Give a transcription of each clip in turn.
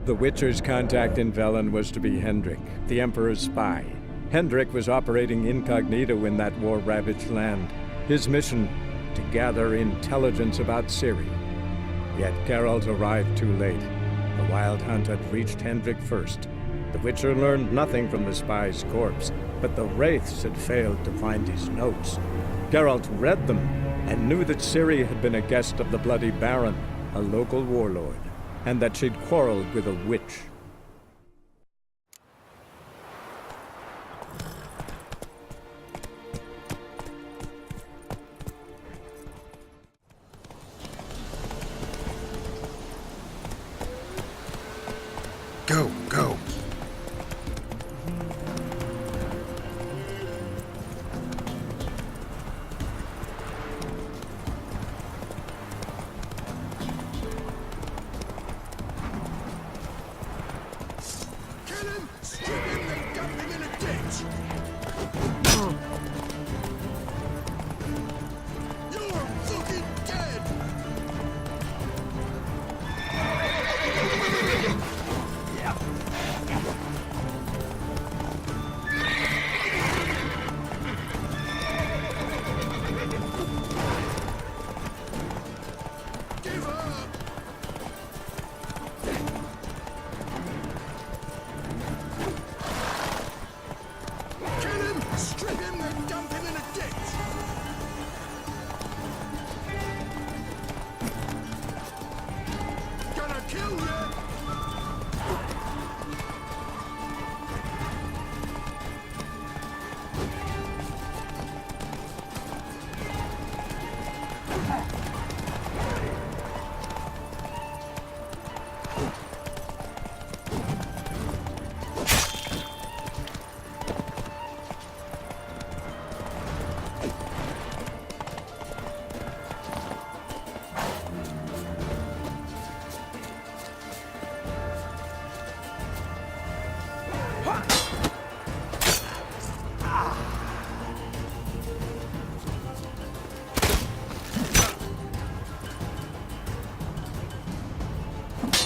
The Witcher's contact in Velen was to be Hendrik, the Emperor's spy. Hendrik was operating incognito in that war-ravaged land. His mission, to gather intelligence about Ciri. Yet Geralt arrived too late. The Wild Hunt had reached Hendrik first. The Witcher learned nothing from the spy's corpse, but the Wraiths had failed to find his notes. Geralt read them and knew that Ciri had been a guest of the Bloody Baron, a local warlord, and that she'd quarreled with a witch. Go, go.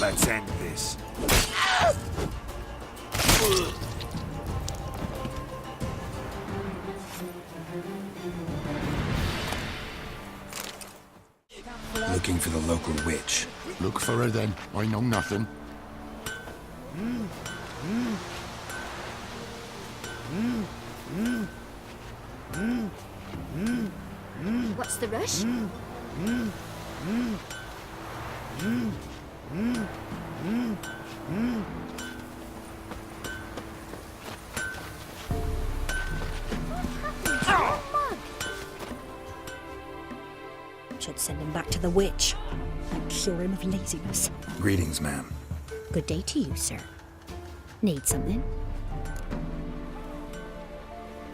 Let's end this. Looking for the local witch. Look for her then. I know nothing. What's the rush? Should send him back to the witch and cure him of laziness. Greetings, ma'am. Good day to you, sir. Need something?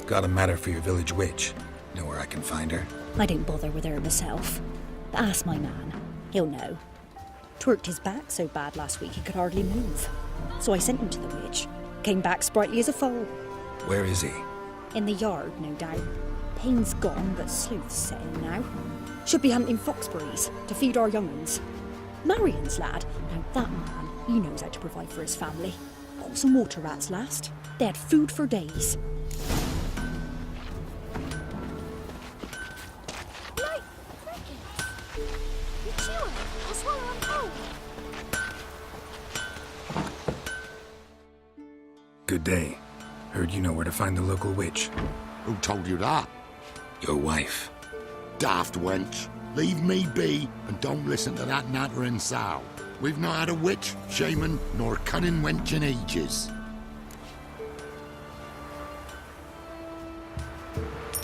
Got a matter for your village witch. Know where I can find her? I didn't bother with her myself. But ask my man. He'll know. Twerked his back so bad last week he could hardly move. So I sent him to the witch. Came back sprightly as a foal. Where is he? In the yard, no doubt. Pain's gone, but sleuth's setting now. Should be hunting foxberries to feed our young'uns. Marion's lad. Now that man, he knows how to provide for his family. Got some water rats last. They had food for days. Good day. Heard you know where to find the local witch. Who told you that? Your wife. Daft wench. Leave me be and don't listen to that nattering sow. We've not had a witch, shaman, nor cunning wench in ages.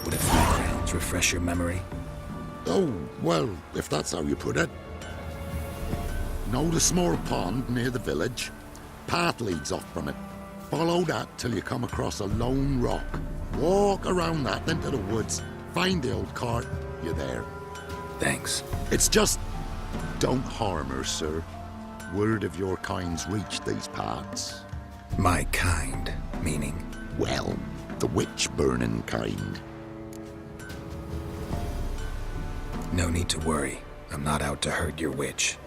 Would a few crowns refresh your memory? Oh, well, if that's how you put it. Know the small pond near the village? Path leads off from it. Follow that till you come across a lone rock. Walk around that into the woods. Find the old cart. You're there. Thanks. It's just... don't harm her, sir. Word of your kind's reached these parts. My kind, meaning? Well, the witch-burning kind. No need to worry. I'm not out to hurt your witch.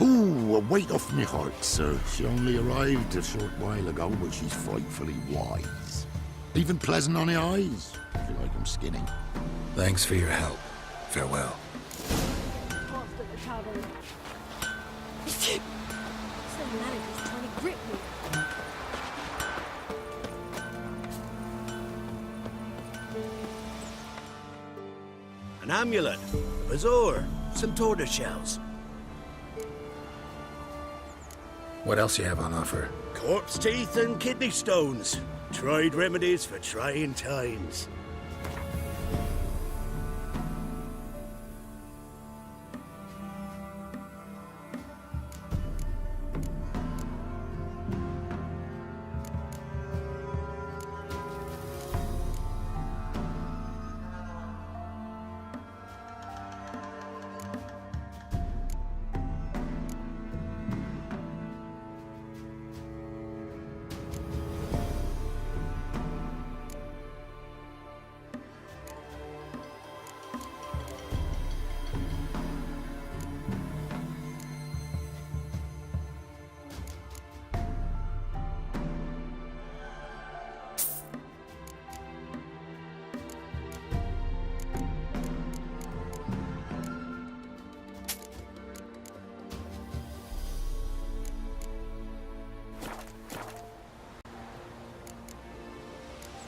Ooh, a weight off me heart, sir. She only arrived a short while ago, but she's frightfully wise. Even pleasant on the eyes, if you like 'em skinny. Thanks for your help. Farewell. An amulet, a bazaar, some tortoise shells. What else you have on offer? Corpse teeth and kidney stones. Tried remedies for trying times.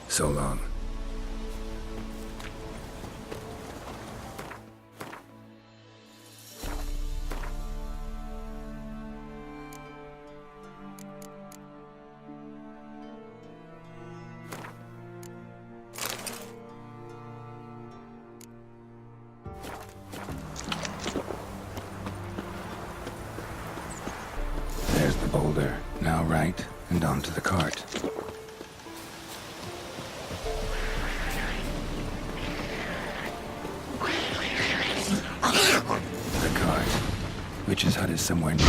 So long. There's the boulder. Now right, and onto the cart. The cart. Witch's hut is somewhere near.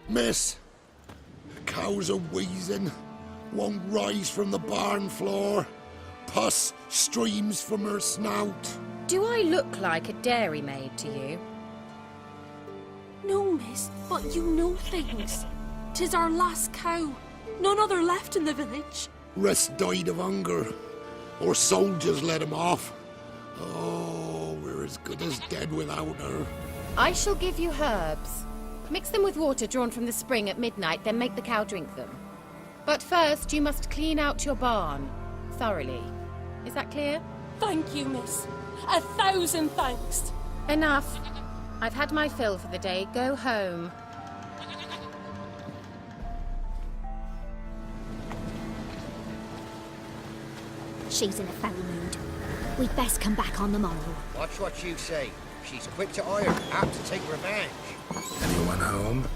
Miss, cows are wheezing, won't rise from the barn floor. Pus streams from her snout. Do I look like a dairymaid to you? No, miss, but you know things. 'Tis our last cow. None other left in the village. Rest died of hunger, or soldiers let him off. Oh, we're as good as dead without her. I shall give you herbs. Mix them with water drawn from the spring at midnight, then make the cow drink them. But first, you must clean out your barn thoroughly. Is that clear? Thank you, miss. 1,000 thanks. Enough. I've had my fill for the day. Go home. She's in a foul mood. We'd best come back on the morrow. Watch what you say. She's quick to ire, apt to take revenge. Anyone home?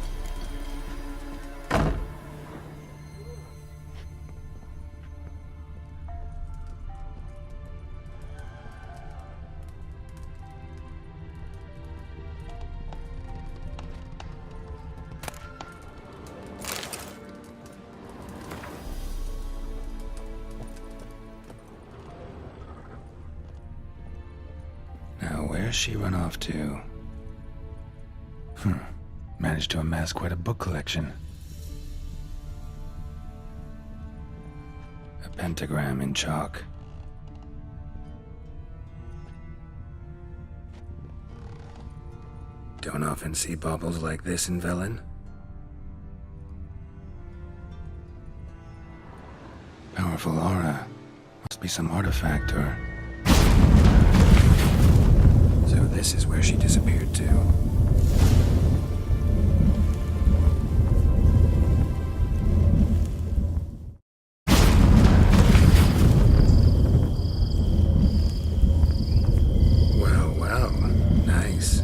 Now, where's she run off to? Managed to amass quite a book collection. A pentagram in chalk. Don't often see baubles like this in Velen. Powerful aura. Must be some artifact or... So this is where she disappeared to. Well, well. Nice.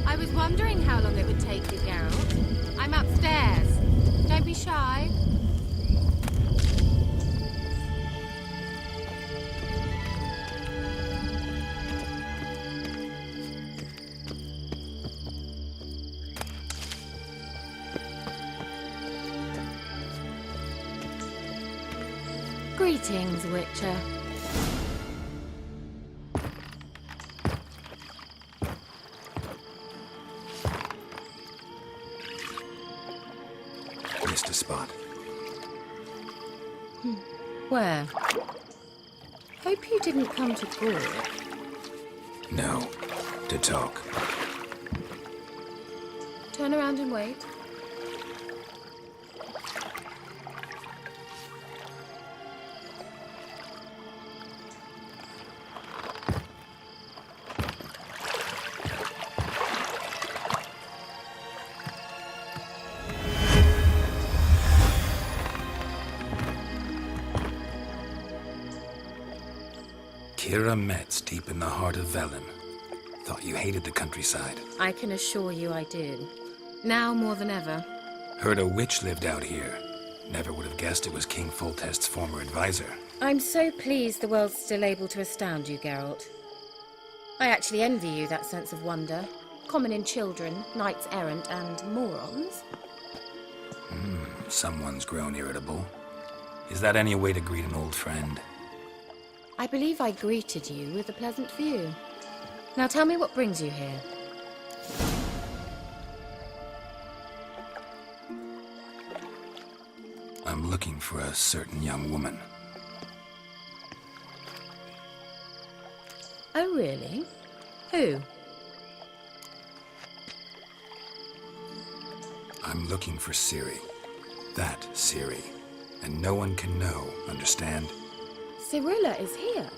I was wondering how long it would take you, Geralt. I'm upstairs. Don't be shy. Greetings, Witcher. Missed a spot. Where? Hope you didn't come to talk. No. To talk. Turn around and wait. Kira Metz, deep in the heart of Velen. Thought you hated the countryside. I can assure you I do. Now more than ever. Heard a witch lived out here. Never would have guessed it was King Foltest's former advisor. I'm so pleased the world's still able to astound you, Geralt. I actually envy you that sense of wonder. Common in children, knights errant, and morons. Someone's grown irritable. Is that any way to greet an old friend? I believe I greeted you with a pleasant view. Now tell me what brings you here. I'm looking for a certain young woman. Oh, really? Who? I'm looking for Ciri. That Ciri. And no one can know, understand? Cirilla is here.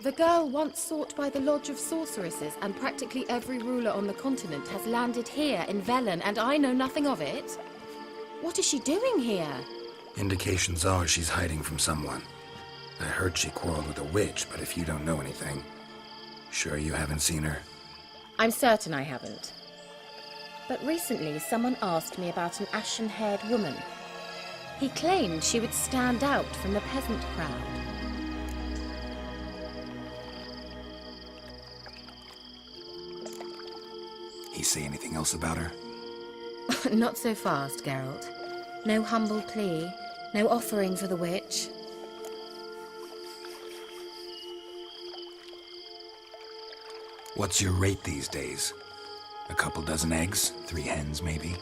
The girl once sought by the Lodge of Sorceresses, and practically every ruler on the continent has landed here in Velen, and I know nothing of it. What is she doing here? Indications are she's hiding from someone. I heard she quarreled with a witch, but if you don't know anything, sure you haven't seen her? I'm certain I haven't. But recently someone asked me about an ashen-haired woman. He claimed she would stand out from the peasant crowd. He say anything else about her? Not so fast, Geralt. No humble plea, no offering for the witch. What's your rate these days? A couple dozen eggs? 3 hens, maybe?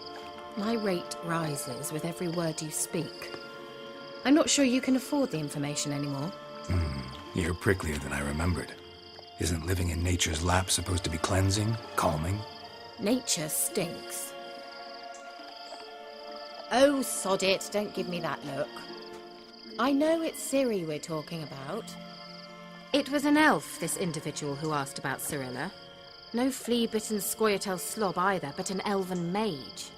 My rate rises with every word you speak. I'm not sure you can afford the information anymore. You're pricklier than I remembered. Isn't living in nature's lap supposed to be cleansing, calming? Nature stinks. Oh, sod it, don't give me that look. I know it's Ciri we're talking about. It was an elf, this individual who asked about Cirilla. No flea-bitten Scoia'tael slob either, but an elven mage.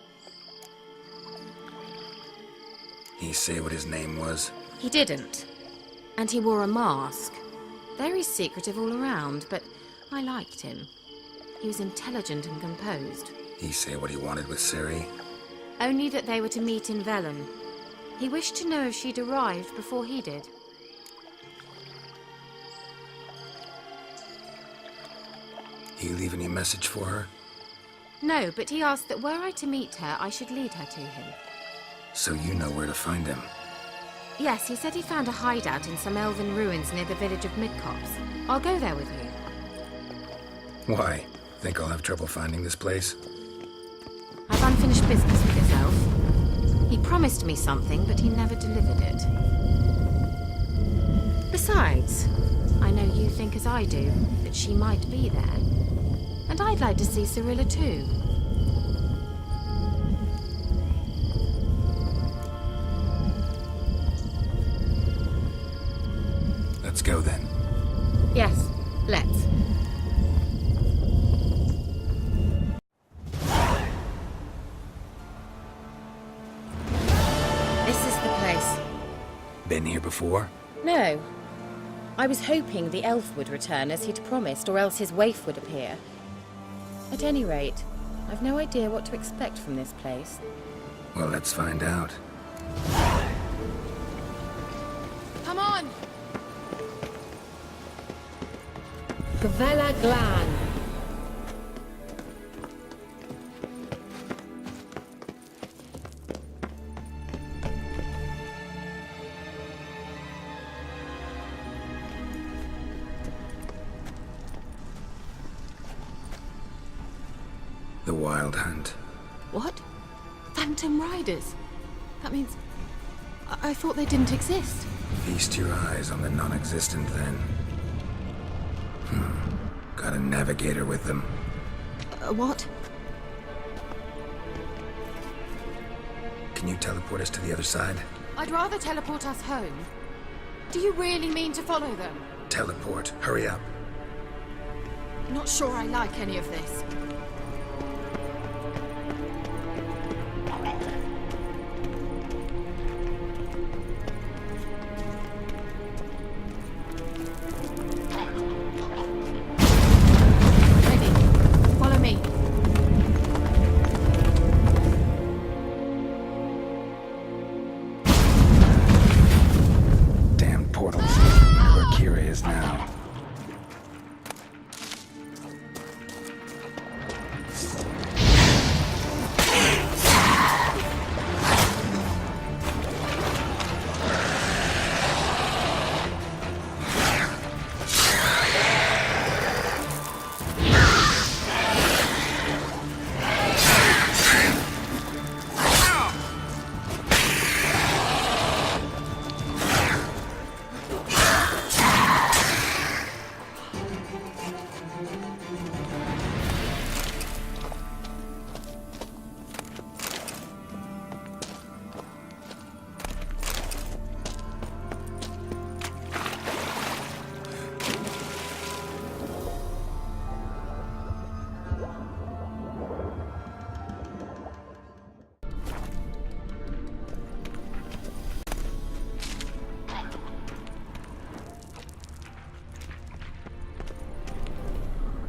He say what his name was? He didn't. And he wore a mask. Very secretive all around, but I liked him. He was intelligent and composed. He say what he wanted with Ciri? Only that they were to meet in Velen. He wished to know if she'd arrived before he did. He leave any message for her? No, but he asked that were I to meet her, I should lead her to him. So you know where to find him. Yes, he said he found a hideout in some elven ruins near the village of Midcopse. I'll go there with you. Why? Think I'll have trouble finding this place? I've unfinished business with this elf. He promised me something, but he never delivered it. Besides, I know you think as I do, that she might be there. And I'd like to see Cirilla too. Let's go then. Yes, let's. This is the place. Been here before? No. I was hoping the elf would return as he'd promised, or else his waif would appear. At any rate, I've no idea what to expect from this place. Well, let's find out. Come on! Gavella Glan. The Wild Hunt. What? Phantom Riders? That means... I thought they didn't exist. Feast your eyes on the non-existent then. Got a navigator with them. What? Can you teleport us to the other side? I'd rather teleport us home. Do you really mean to follow them? Teleport. Hurry up. Not sure I like any of this.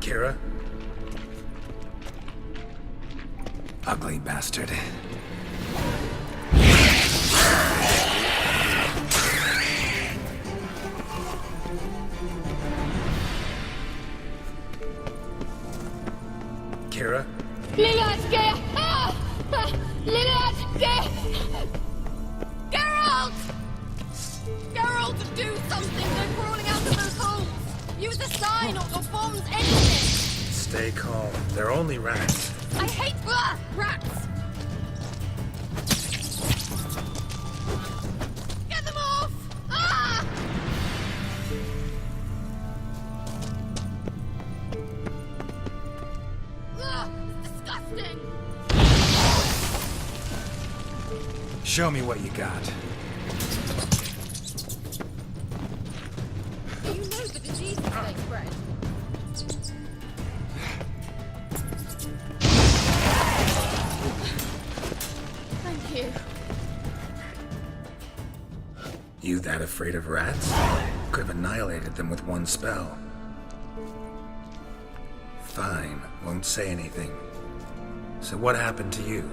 Kira? Ugly bastard. Kira? Geralt! Geralt, do something! They're crawling out of those holes! Use a sign or bombs, anything! Stay calm. They're only rats. I hate rats! Get them off! Ah! Disgusting! Show me what you got. Do you know the diseases they spread? Thank you. You that afraid of rats? Could have annihilated them with one spell. Fine, won't say anything. So what happened to you?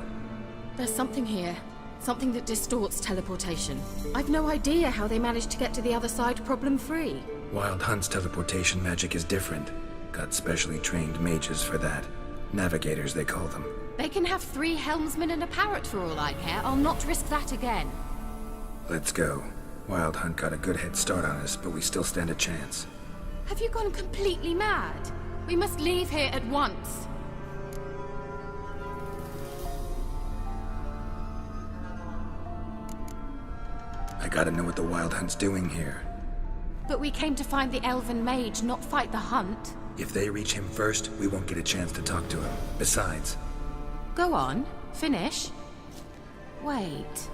There's something here. Something that distorts teleportation. I've no idea how they managed to get to the other side problem-free. Wild Hunt's teleportation magic is different. Got specially trained mages for that. Navigators, they call them. They can have 3 helmsmen and a parrot for all I care. I'll not risk that again. Let's go. Wild Hunt got a good head start on us, but we still stand a chance. Have you gone completely mad? We must leave here at once. I gotta know what the Wild Hunt's doing here. But we came to find the elven mage, not fight the hunt. If they reach him first, we won't get a chance to talk to him. Besides... Go on, finish. Wait,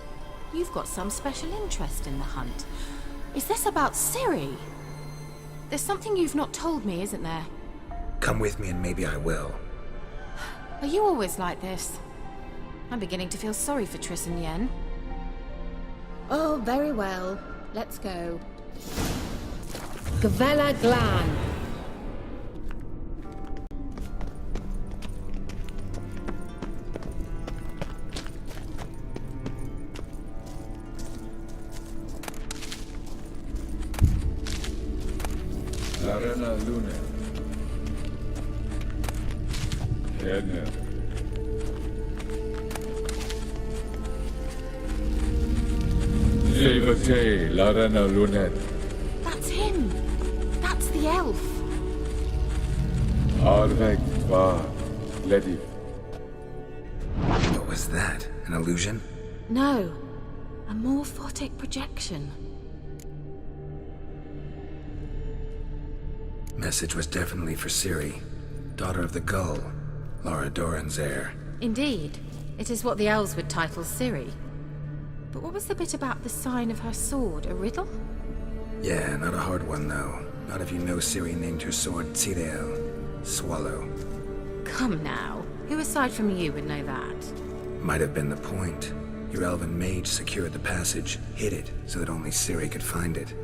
you've got some special interest in the hunt. Is this about Ciri? There's something you've not told me, isn't there? Come with me and maybe I will. Are you always like this? I'm beginning to feel sorry for Triss and Yen. Oh, very well. Let's go. Gavella Glan. Larena Luna. Henna. Levate, Larena Lunet. That's him. That's the elf. Arvek Va. Ledi. What was that? An illusion? No, a morphotic projection. Message was definitely for Ciri, daughter of the Gull, Laura Doran's heir. Indeed, it is what the elves would title Ciri. But what was the bit about the sign of her sword? A riddle? Yeah, not a hard one though. Not if you know Ciri named her sword Tirel, Swallow. Come now, who aside from you would know that? Might have been the point. Your elven mage secured the passage, hid it, so that only Ciri could find it.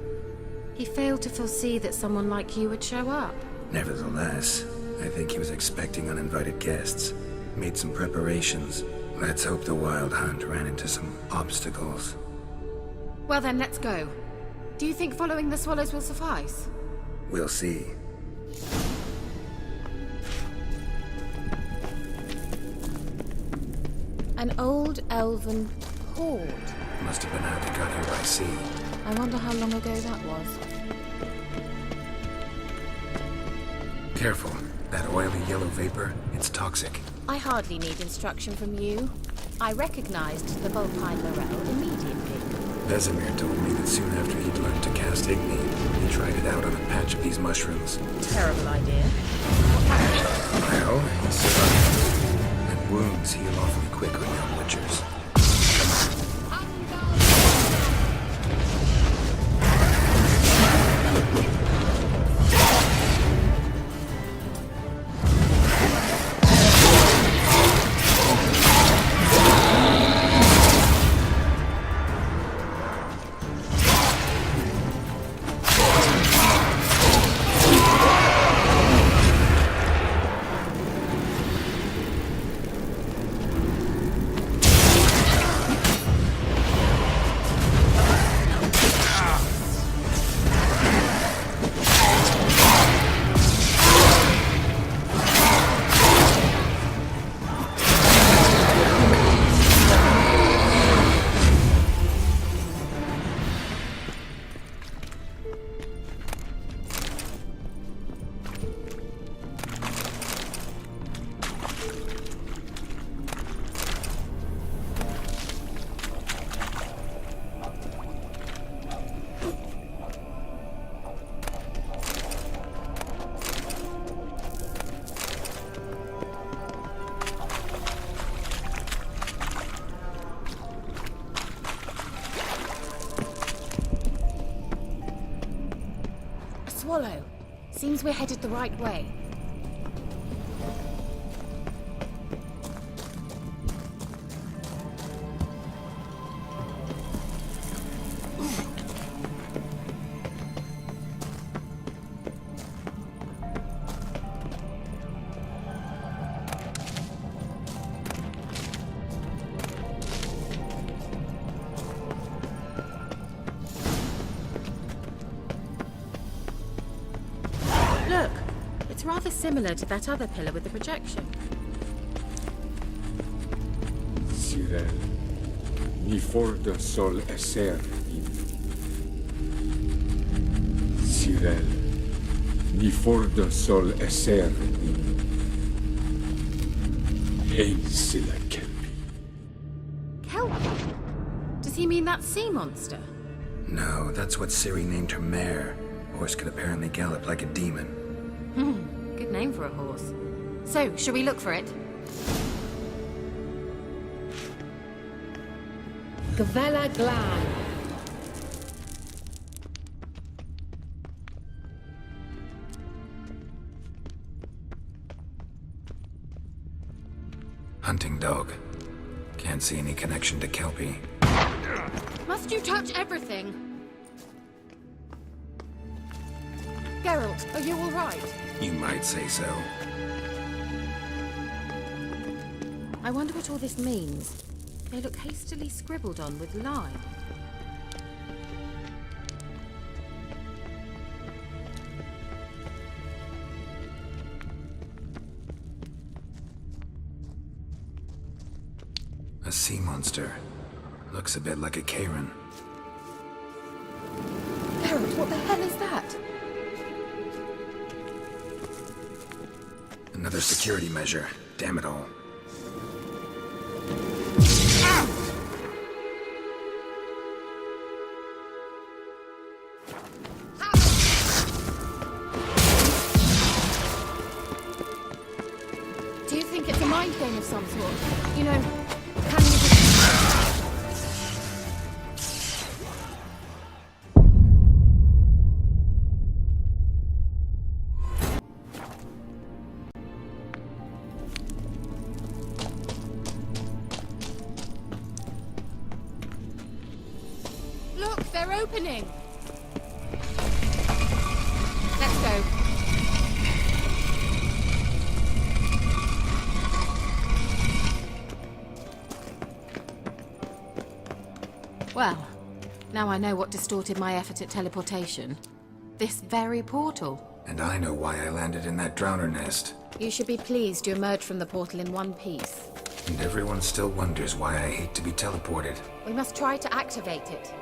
He failed to foresee that someone like you would show up. Nevertheless, I think he was expecting uninvited guests. Made some preparations. Let's hope the Wild Hunt ran into some obstacles. Well then, let's go. Do you think following the swallows will suffice? We'll see. An old elven hoard. Must have been how they got here by sea. I wonder how long ago that was. Careful. That oily yellow vapor, it's toxic. I hardly need instruction from you. I recognized the Vulpine Morel immediately. Vesemir told me that soon after he'd learned to cast Igni, he tried it out on a patch of these mushrooms. Terrible idea. Well, he survived. And wounds heal awfully quick on young witchers. Swallow. Seems we're headed the right way. Look, it's rather similar to that other pillar with the projection. Cyril, ni forda sol esser in. Cyril, ni forda sol esser in. Hein silla kelpi. Kelpie? Does he mean that sea monster? No, that's what Ciri named her mare. Horse could apparently gallop like a demon. Good name for a horse. So, shall we look for it? Gavella Glan. Hunting dog. Can't see any connection to Kelpie. Must you touch everything? Geralt, are you all right? You might say so. I wonder what all this means. They look hastily scribbled on with lime. A sea monster. Looks a bit like a Karen. Geralt, what the hell is that? Another security measure. Damn it all. Do you think it's a mind game of some sort? You know, can you just... Look, they're opening! Let's go. Well, now I know what distorted my effort at teleportation. This very portal. And I know why I landed in that drowner nest. You should be pleased you emerged from the portal in one piece. And everyone still wonders why I hate to be teleported. We must try to activate it.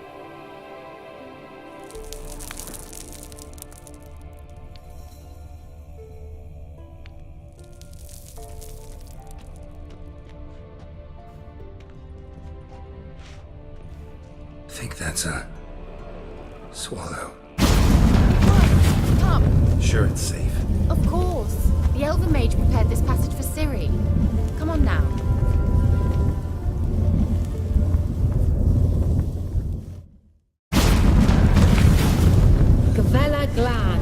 I think that's a... swallow. Come! Sure it's safe. Of course! The Elven Mage prepared this passage for Ciri. Come on now. Gavella Glan.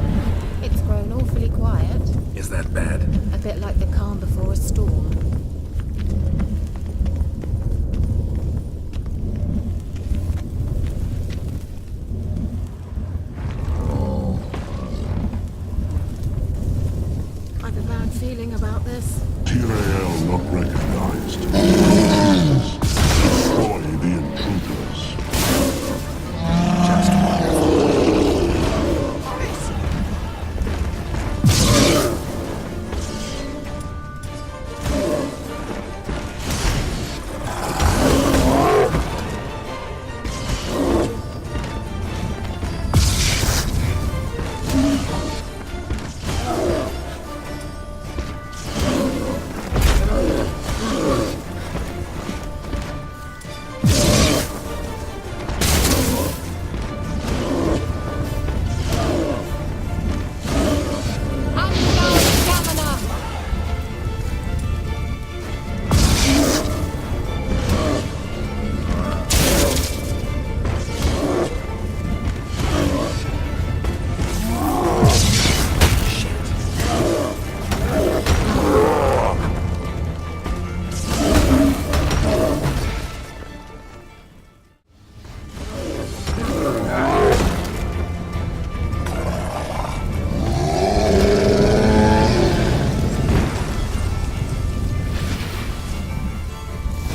It's grown awfully quiet. Is that bad? A bit like the calm before a storm. I've a bad feeling about this. Tyrael not recognized. Destroy the intruders. Just wonderful.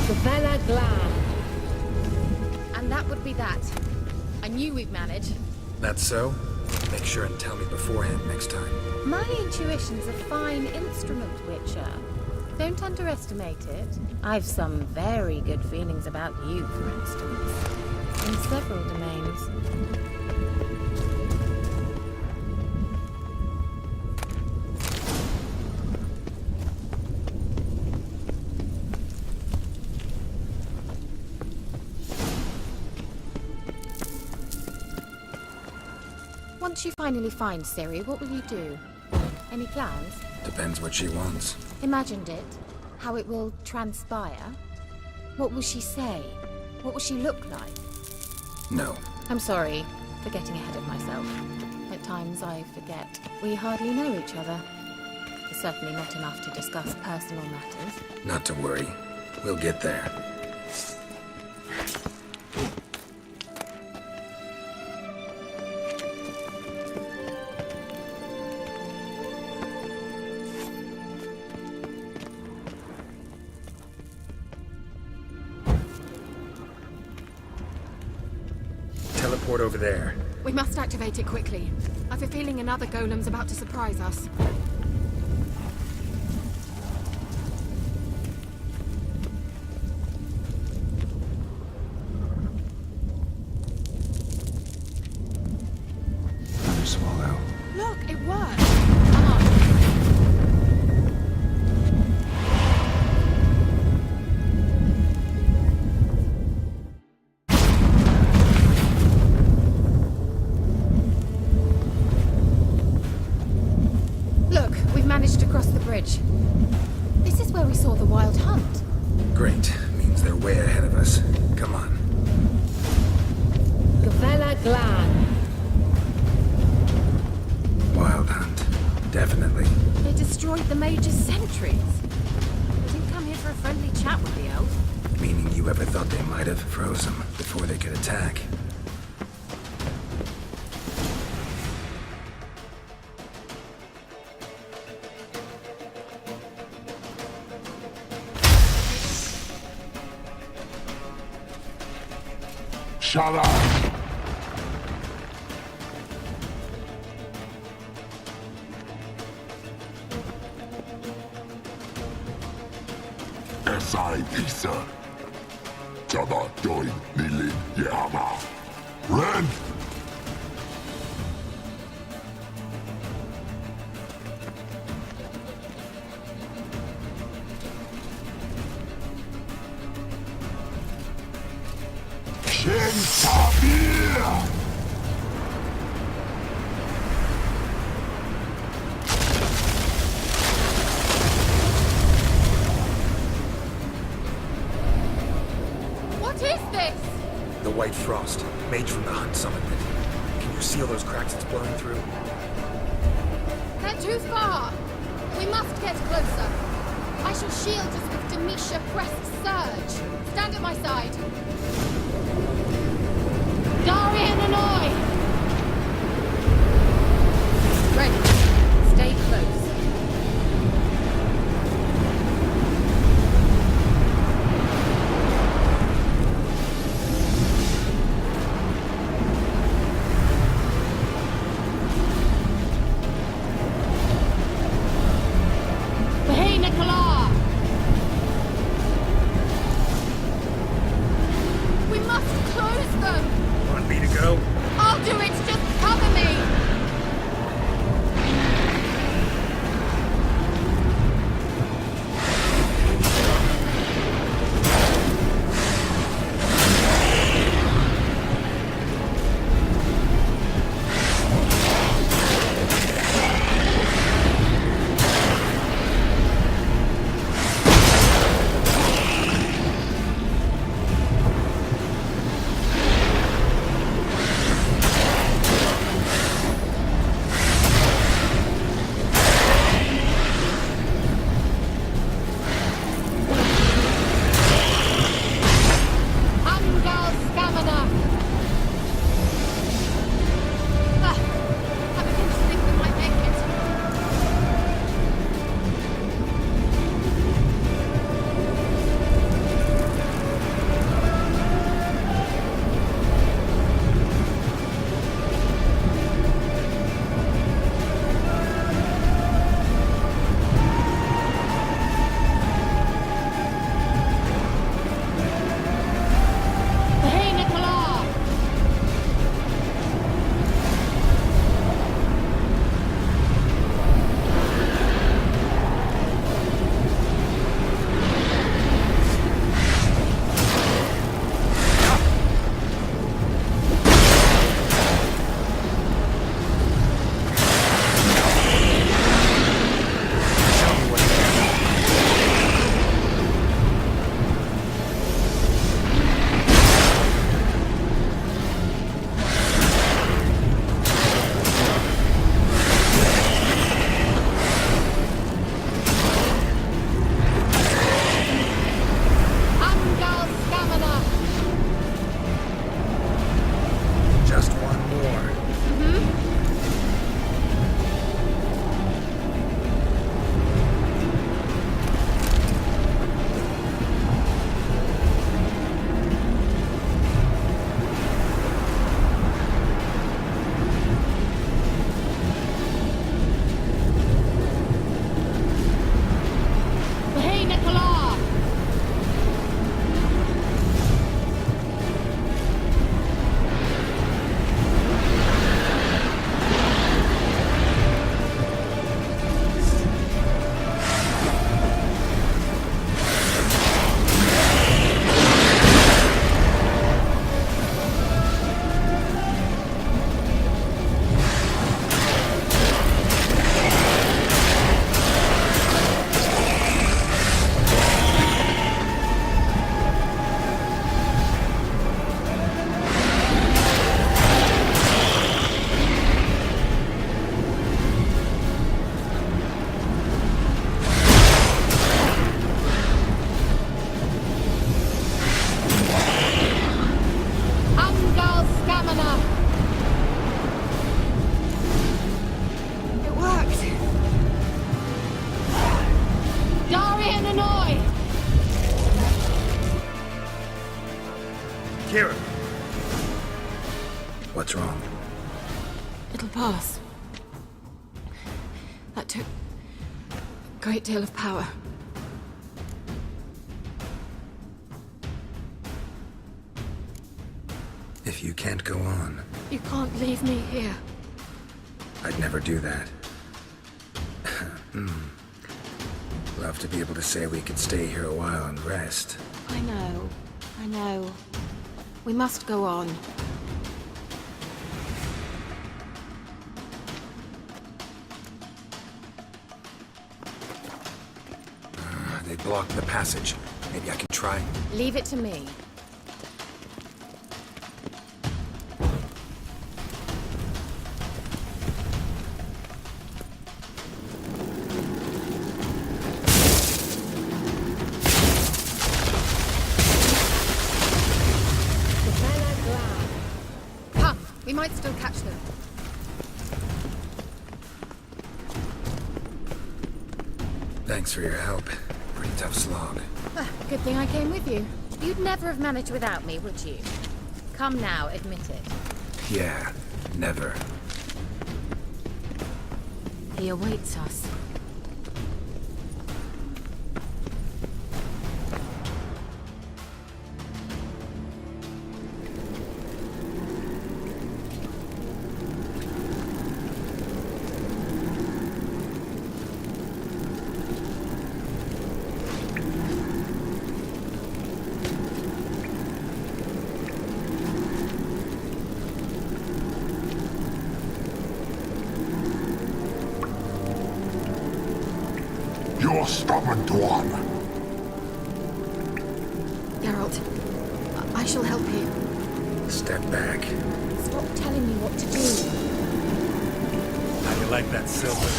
Gavella Glan. And that would be that. I knew we'd manage. That's so? Make sure and tell me beforehand next time. My intuition's a fine instrument, Witcher. Don't underestimate it. I've some very good feelings about you, for instance. In several domains. Once you finally find Ciri, what will you do? Any plans? Depends what she wants. Imagined it? How it will transpire? What will she say? What will she look like? No. I'm sorry for getting ahead of myself. At times I forget we hardly know each other. Certainly not enough to discuss personal matters. Not to worry. We'll get there. Teleport over there. We must activate it quickly. I've a feeling another golem's about to surprise us. Another swallow. Look, it worked! Come on. Look, we've managed to cross the bridge. This is where we saw the wild hunt. Great. Means they're way ahead of us. Come on. Gavella Glan. Wild hunt. Definitely. They destroyed the Major's sentries. They didn't come here for a friendly chat with the elf. Meaning you ever thought they might have froze them before they could attack. Shut up! Esai Isa. Jabba Doin Nilin Yama. Ren! Shin Tabir! What is this? The White Frost. Mage from the Hunt summoned it. Can you see all those cracks it's blowing through? They're too far. We must get closer. I shall shield us with Demisha Crest Surge. Stand at my side. Darian and I! Ready. Stay close. Hey, Nicola! We must close them! Want me to go? I'll do it! Just cover me! Ciri. What's wrong? It'll pass. That took a great deal of power. If you can't go on, You can't leave me here. I'd never do that. Love to be able to say we could stay here a while and rest. I know. We must go on. They blocked the passage. Maybe I can try. Leave it to me. Come, we might still catch them. Thanks for your help. Pretty tough slog. Good thing I came with you. You'd never have managed without me, would you? Come now, admit it. Yeah, never. He awaits us. You're stubborn, one. Geralt, I shall help you. Step back. Stop telling me what to do. How do you like that silver?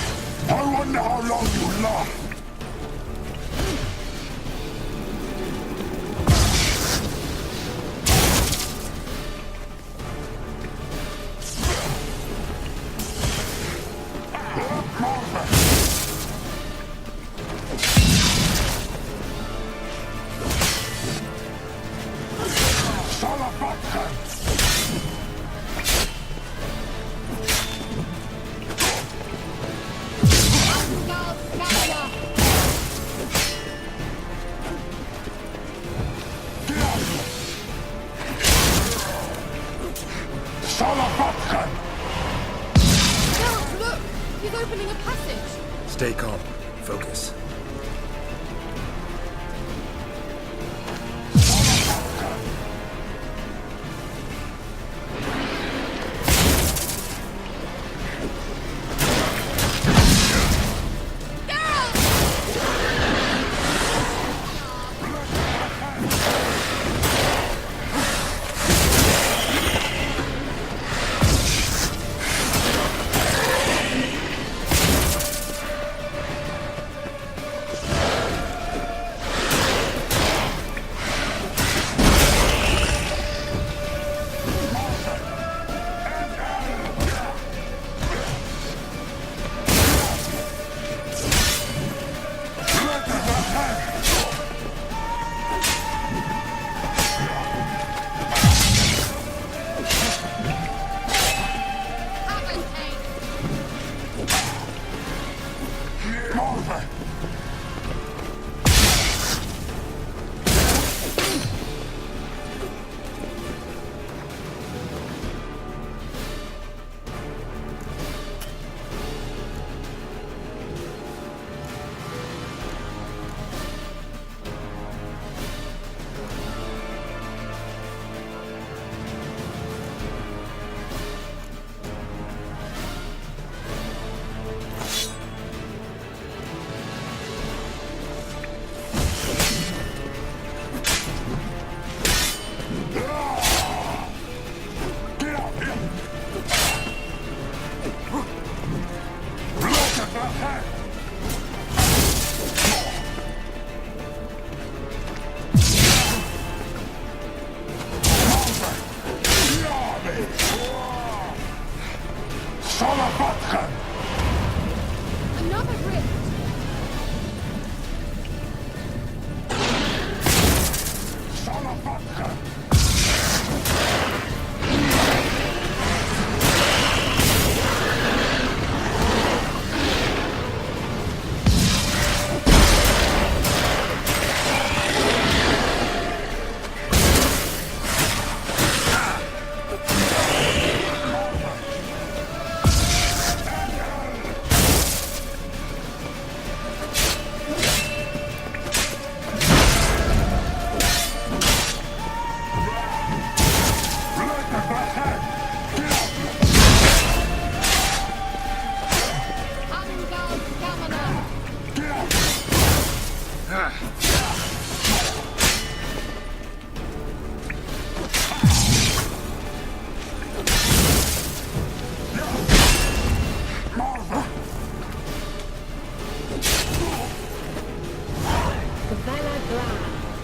I wonder how long you last. Geralt, look! He's opening a passage! Stay calm. Focus.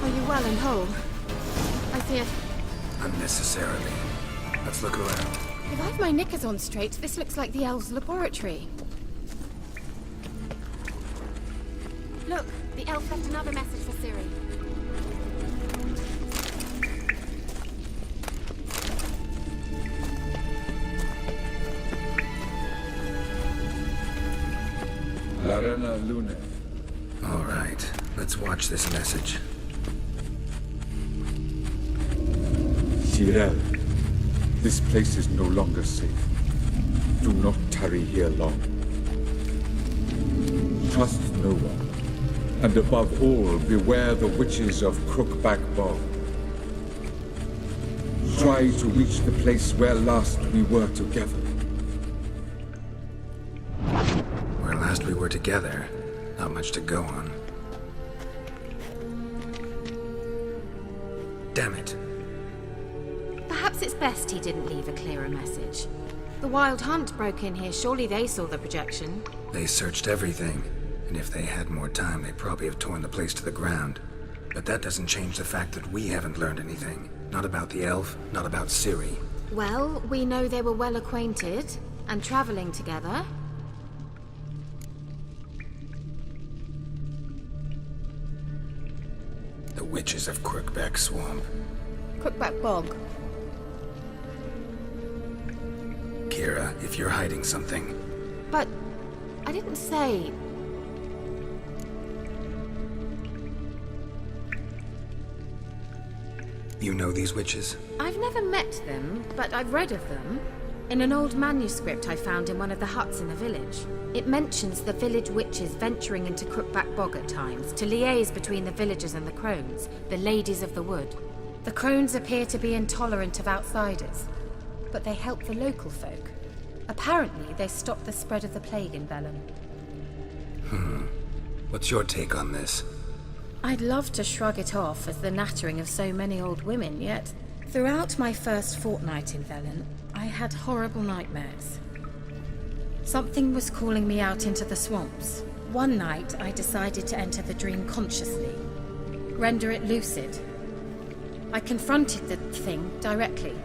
Are you well and whole? I see it. Unnecessarily. Let's look around. If I've my knickers on straight, this looks like the elves' laboratory. Look, the elf left another message for Ciri. Larena Lune. All right, let's watch this message. Tyrell, this place is no longer safe. Do not tarry here long. Trust no one. And above all, beware the witches of Crookback Bog. Try to reach the place where last we were together. Where last we were together, not much to go on. Damn it. Perhaps it's best he didn't leave a clearer message. The Wild Hunt broke in here. Surely they saw the projection. They searched everything, and if they had more time, they'd probably have torn the place to the ground. But that doesn't change the fact that we haven't learned anything. Not about the elf, not about Ciri. Well, we know they were well acquainted and traveling together. The witches of Crookback Swamp. Crookback Bog. Kira, if you're hiding something... But I didn't say... You know these witches? I've never met them, but I've read of them. In an old manuscript I found in one of the huts in the village. It mentions the village witches venturing into Crookback Bog at times to liaise between the villagers and the crones, the ladies of the wood. The crones appear to be intolerant of outsiders, but they help the local folk. Apparently, they stopped the spread of the plague in Velen. What's your take on this? I'd love to shrug it off as the nattering of so many old women, yet throughout my first fortnight in Velen, I had horrible nightmares. Something was calling me out into the swamps. One night, I decided to enter the dream consciously, render it lucid. I confronted the thing directly.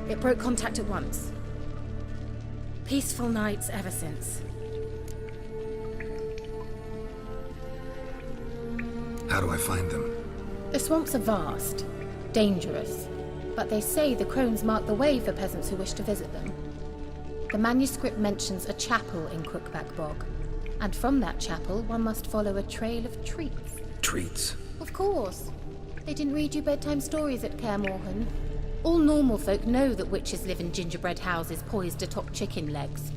It broke contact at once. Peaceful nights ever since. How do I find them? The swamps are vast, dangerous, but they say the crones mark the way for peasants who wish to visit them. The manuscript mentions a chapel in Crookback Bog, and from that chapel one must follow a trail of treats. Treats? Of course. They didn't read you bedtime stories at Kaer Morhen. All normal folk know that witches live in gingerbread houses poised atop chicken legs.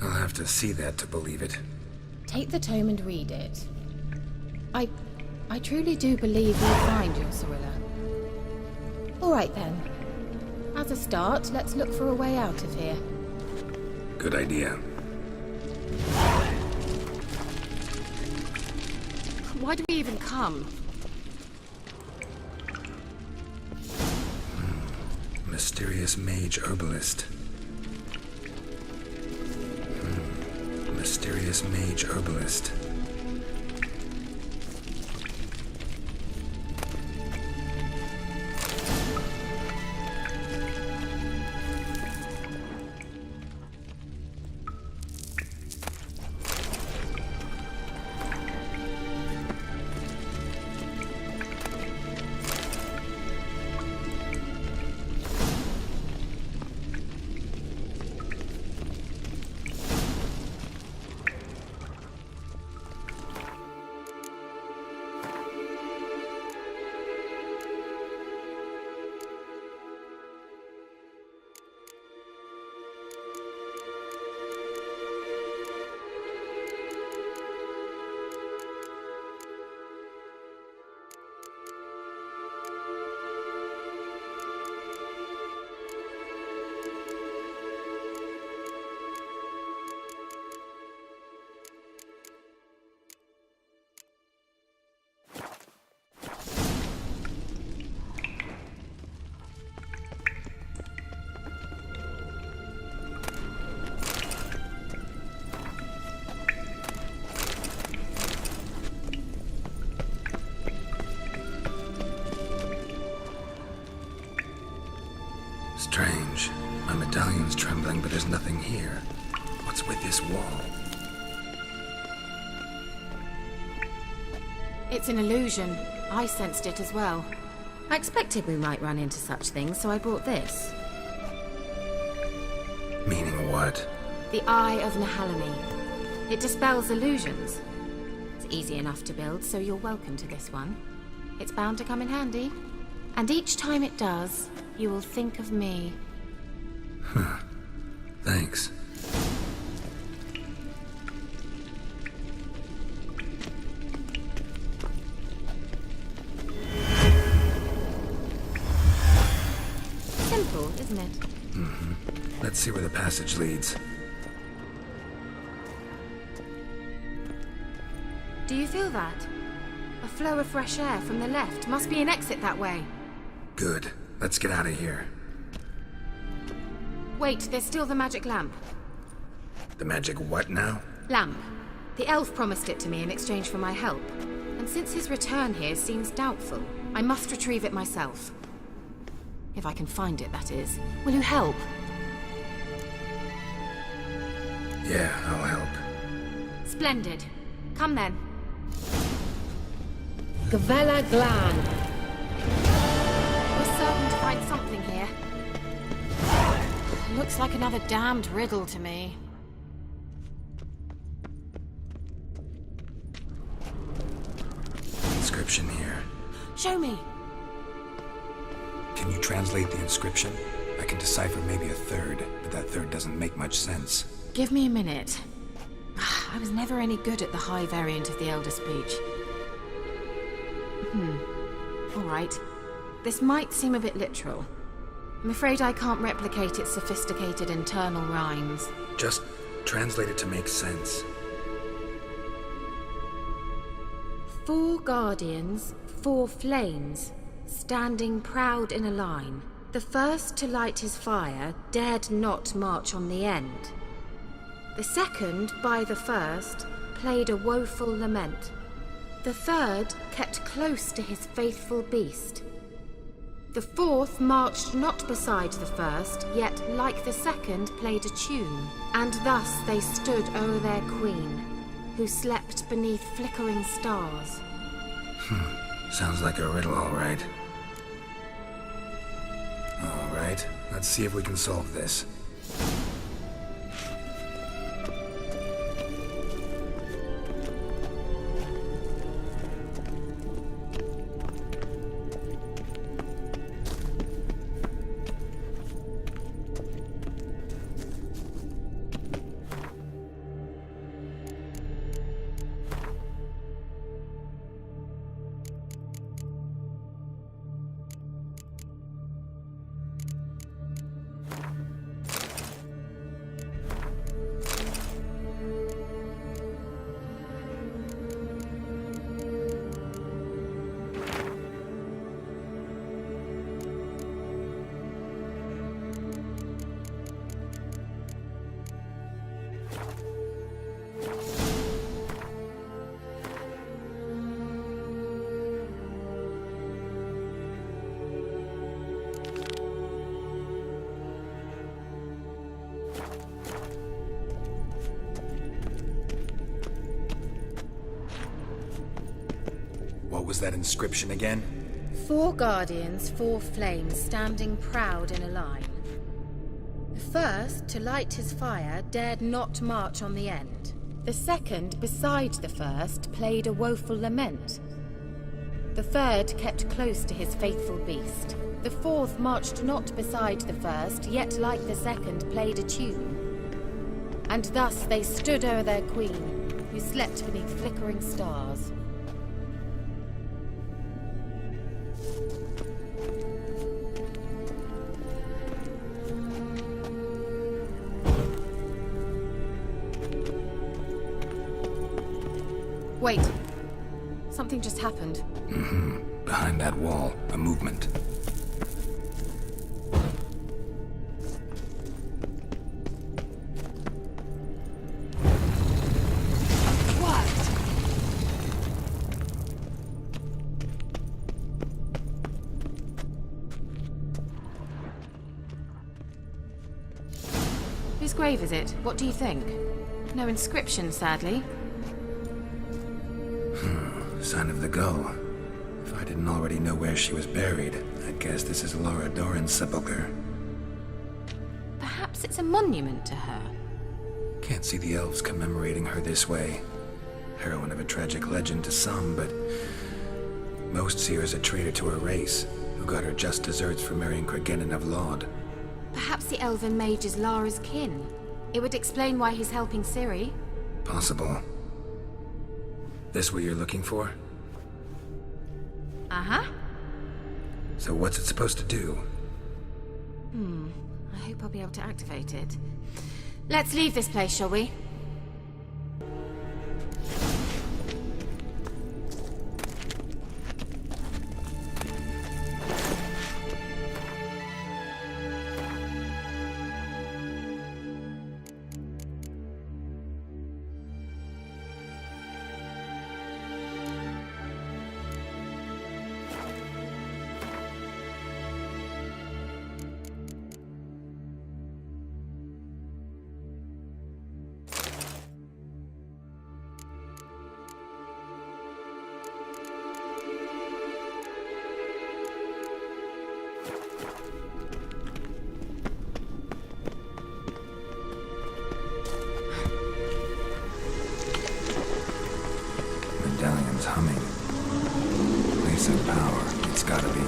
I'll have to see that to believe it. Take the tome and read it. I truly do believe you'll find your Cirilla. All right then. As a start, let's look for a way out of here. Good idea. Why do we even come? Mysterious mage herbalist. Mysterious mage herbalist. Strange. My medallion's trembling, but there's nothing here. What's with this wall? It's an illusion. I sensed it as well. I expected we might run into such things, so I brought this. Meaning what? The Eye of Nahalani. It dispels illusions. It's easy enough to build, so you're welcome to this one. It's bound to come in handy. And each time it does, you will think of me. Huh. Thanks. Simple, isn't it? Mm-hmm. Let's see where the passage leads. Do you feel that? A flow of fresh air from the left. Must be an exit that way. Good. Let's get out of here. Wait, there's still the magic lamp. The magic what now? Lamp. The elf promised it to me in exchange for my help. And since his return here seems doubtful, I must retrieve it myself. If I can find it, that is. Will you help? Yeah, I'll help. Splendid. Come then. Gavella Glan. We're certain to find something here. Looks like another damned riddle to me. Inscription here. Show me. Can you translate the inscription? I can decipher maybe a third, but that third doesn't make much sense. Give me a minute. I was never any good at the high variant of the Elder Speech. All right. This might seem a bit literal. I'm afraid I can't replicate its sophisticated internal rhymes. Just translate it to make sense. 4 guardians, 4 flames, standing proud in a line. The first to light his fire dared not march on the end. The second, by the first, played a woeful lament. The third kept close to his faithful beast. The fourth marched not beside the first, yet like the second played a tune. And thus they stood o'er their queen, who slept beneath flickering stars. Sounds like a riddle, all right. All right, let's see if we can solve this. What was that inscription again? 4 guardians, 4 flames, standing proud in a line. The first, to light his fire, dared not march on the end. The second, beside the first, played a woeful lament. The third kept close to his faithful beast. The fourth marched not beside the first, yet like the second played a tune. And thus they stood o'er their queen, who slept beneath flickering stars. Wait. Something just happened. Behind that wall, a movement. Queen's grave, is it? What do you think? No inscription, sadly. Sign of the gull. If I didn't already know where she was buried, I'd guess this is Laura Doran's sepulcher. Perhaps it's a monument to her. Can't see the elves commemorating her this way. Heroine of a tragic legend to some, but most see her as a traitor to her race, who got her just desserts for marrying Cregennan of Laud. Perhaps the elven mage is Lara's kin. It would explain why he's helping Ciri. Possible. This what you're looking for? Uh-huh. So what's it supposed to do? I hope I'll be able to activate it. Let's leave this place, shall we? Medallion's humming. Place of power. It's gotta be.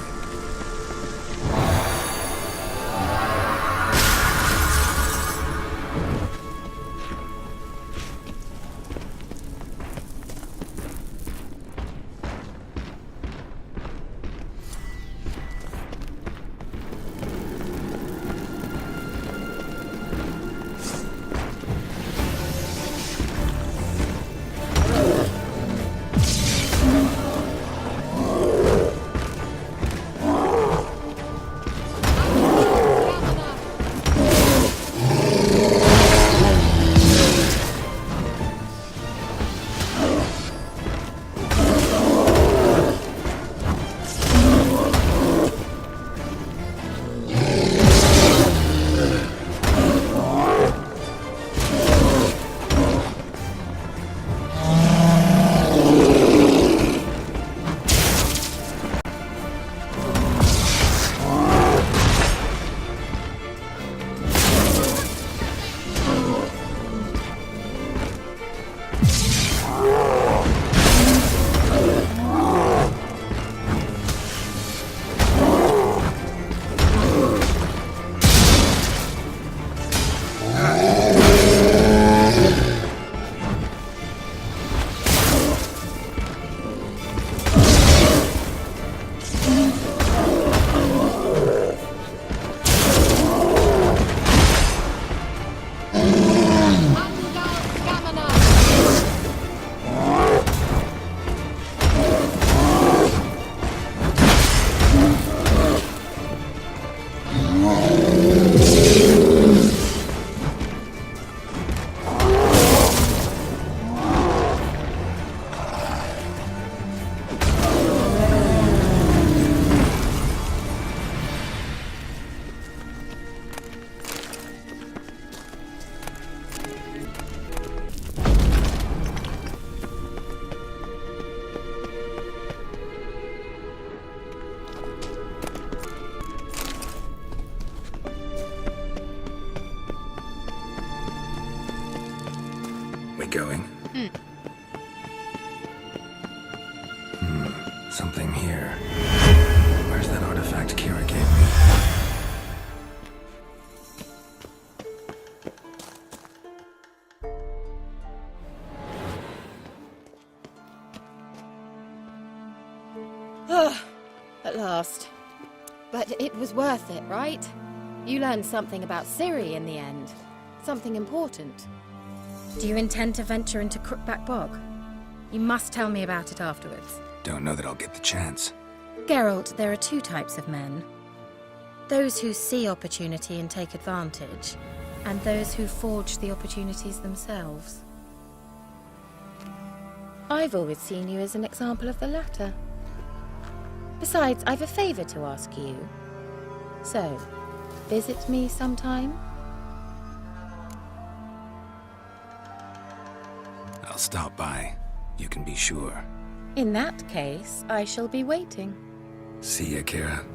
Going? Something here. Where's that artifact Ciri gave me? At last. But it was worth it, right? You learned something about Ciri in the end. Something important. Do you intend to venture into Crookback Bog? You must tell me about it afterwards. Don't know that I'll get the chance. Geralt, there are two types of men. Those who see opportunity and take advantage, and those who forge the opportunities themselves. I've always seen you as an example of the latter. Besides, I've a favor to ask you. So, visit me sometime? stop by. You can be sure. In that case, I shall be waiting. See ya, Kira.